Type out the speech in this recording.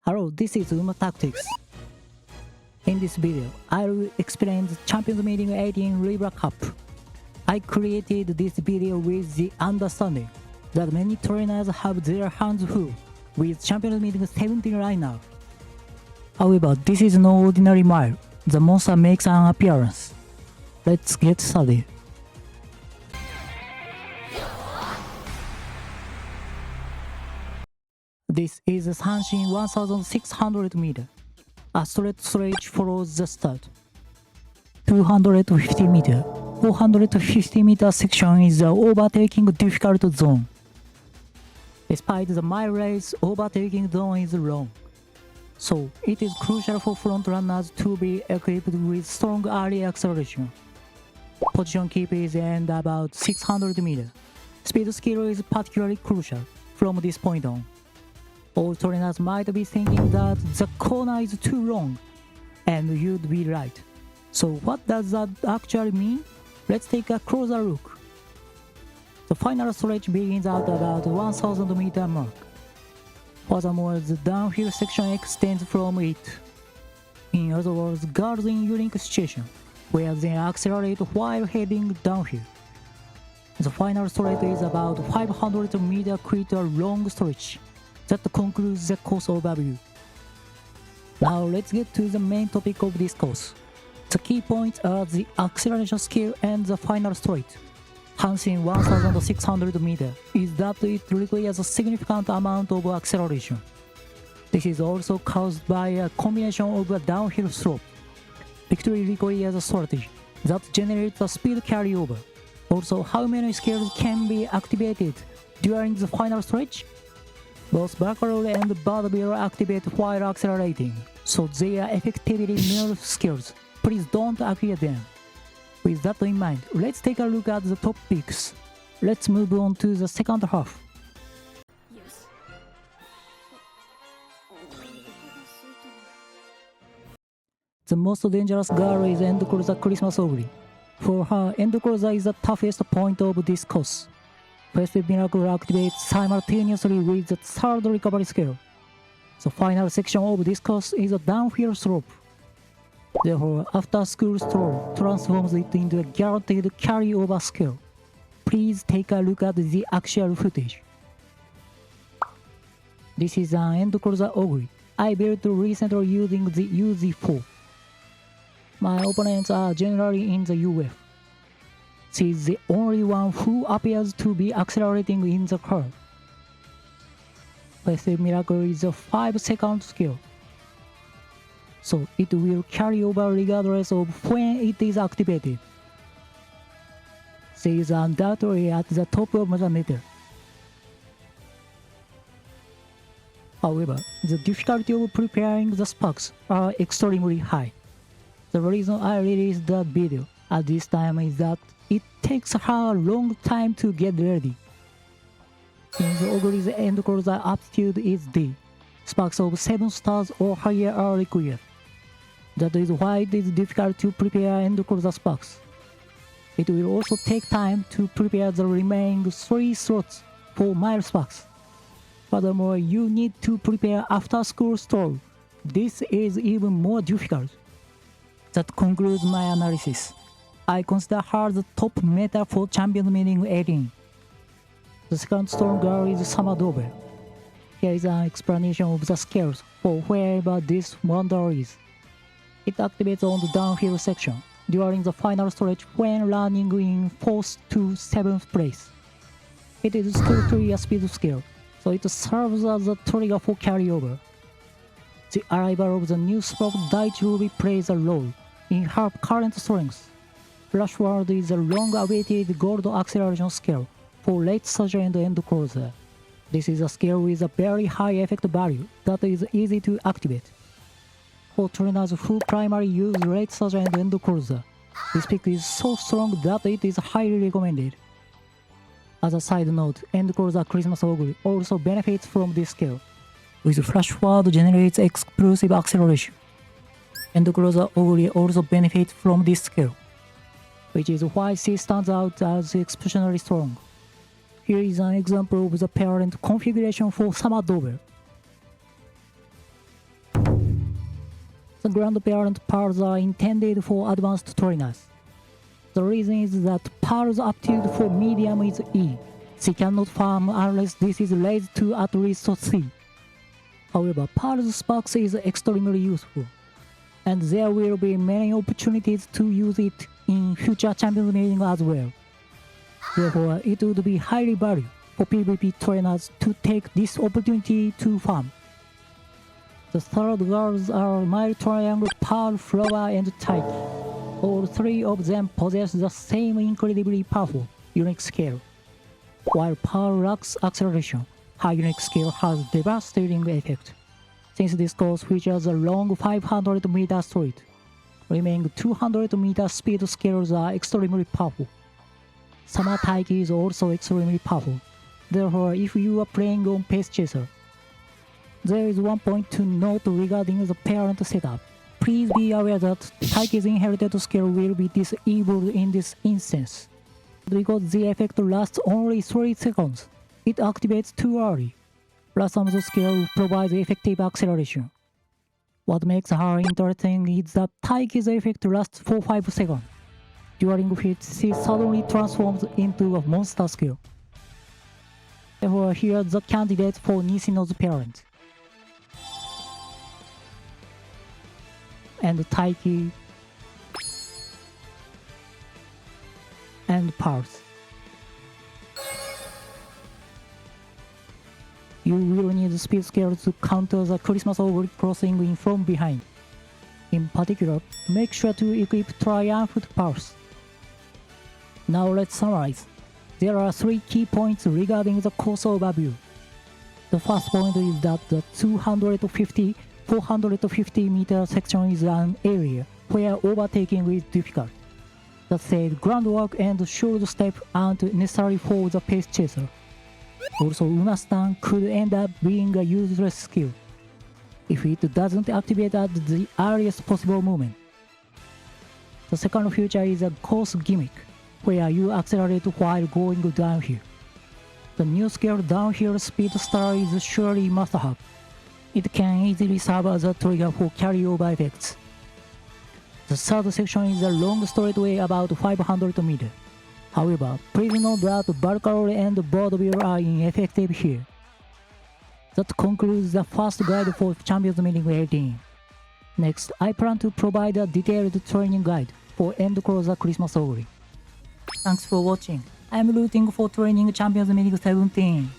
Hello, this is Uma Tactics. In this video, I will explain the Champions Meeting 18 Libra Cup. I created this video with the understanding that many trainers have their hands full with Champions Meeting 17 right now. However, this is no ordinary mile. The monster makes an appearance. Let's get started. This is Hanshin 1600 meter. A straight stretch follows the start. 250 meter. 450 meter section is the overtaking difficult zone. Despite the mile race, overtaking zone is long. So it is crucial for front runners to be equipped with strong early acceleration. Position keep is at about 600 meter. Speed skill is particularly crucial from this point on. All trainers might be thinking that the corner is too long, and you'd be right. So what does that actually mean? Let's take a closer look. The final stretch begins at about 1000 meter mark. Furthermore, the downhill section extends from it. In other words, girls in unique situation, where they accelerate while heading downhill. The final stretch is about 500 meter quite a long stretch. That concludes the course overview. Now let's get to the main topic of this course. The key points are the acceleration skill and the final straight. Hanshin 1600 meter is that it requires a significant amount of acceleration. This is also caused by a combination of a downhill slope. Victory requires a strategy that generates a speed carryover. Also, how many skills can be activated during the final stretch? Both backroll and barbell activate while accelerating, so they are effectively mirror skills. Please don't activate them. With that in mind, let's take a look at the top picks. Let's move on to the second half. The most dangerous girl is End Closer Xmas Oguri. For her, End Closer is the toughest point of this course. Festive Miracle activates simultaneously with the third recovery skill. The final section of this course is a downhill slope. Therefore, after school Stroll transforms it into a guaranteed carryover skill. Please take a look at the actual footage. This is an End Closer Ogri I built recently using the UZ4. My opponents are generally in the UF. She is the only one who appears to be accelerating in the curve. Festive Miracle is a 5-second skill, so it will carry over regardless of when it is activated. She is undoubtedly at the top of the meter. However, the difficulty of preparing the sparks are extremely high. The reason I released that video at this time is that it takes her a long time to get ready. Since Ogri's End Closer aptitude is D, sparks of 7 stars or higher are required. That is why it is difficult to prepare End Closer sparks. It will also take time to prepare the remaining 3 slots for mile sparks. Furthermore, you need to prepare after school Stroll. This is even more difficult. That concludes my analysis. I consider her the top meta for Champions Meeting 18. The second strong girl is Dober. Here is an explanation of the skills for wherever this wonder is. It activates on the downhill section during the final stretch when running in 4th to 7th place. It is strictly a speed skill, so it serves as a trigger for carryover. The arrival of the new slot Daichi Ruby plays a role in her current strength. Flashward is a long-awaited gold acceleration skill for late surge and End Closer. This is a skill with a very high effect value that is easy to activate. For trainers who primarily use late surge and End Closer, this pick is so strong that it is highly recommended. As a side note, End Closer Xmas Oguri also benefits from this skill, with Flashward generates explosive acceleration. End Closer Oguri also benefits from this skill, which is why she stands out as exceptionally strong. Here is an example of the parent configuration for Dober. The grandparent pearls are intended for advanced trainers. The reason is that pearl's aptitude for medium is E. She cannot farm unless this is raised to at least C. However, pearl's sparks is extremely useful, and there will be many opportunities to use it in future champions meeting as well. Therefore, it would be highly valued for PvP trainers to take this opportunity to farm. The third girls are Mile Triangle, Pearl, Flower, and Tyke. All three of them possess the same incredibly powerful unique skill. While Pearl lacks acceleration, her unique skill has devastating effect. Since this course features a long 500-meter straight, remaining 200-meter speed skills are extremely powerful. Summer Tyke is also extremely powerful. Therefore, if you are playing on Pace Chaser, there is one point to note regarding the parent setup. Please be aware that Tyke's inherited skill will be disabled in this instance. Because the effect lasts only 3 seconds, it activates too early. Blossom's skill provides effective acceleration. What makes her interesting is that Tyke's effect lasts for 5 seconds, during which she suddenly transforms into a monster skill. Therefore, here's the candidate for Nishino's parent. And Tyke and Pulse. You will need speed skills to counter the Xmas Oguri crossing in from behind. In particular, make sure to equip Triumphant Pulse. Now let's summarize. There are 3 key points regarding the course overview. The first point is that the 450 meter section is an area where overtaking is difficult. That said, groundwork and short step aren't necessary for the pace chaser. Also, Umamusume could end up being a useless skill if it doesn't activate at the earliest possible moment. The second feature is a course gimmick, where you accelerate while going downhill. The new skill Downhill Speed Star is surely must-have. It can easily serve as a trigger for carryover effects. The third section is a long straightaway about 500 meters. However, please note that Valkyrie and Dober are ineffective here. That concludes the first guide for Champions Meeting 18. Next, I plan to provide a detailed training guide for End Closer Xmas Oguri. Thanks for watching. I'm rooting for training Champions Meeting 17.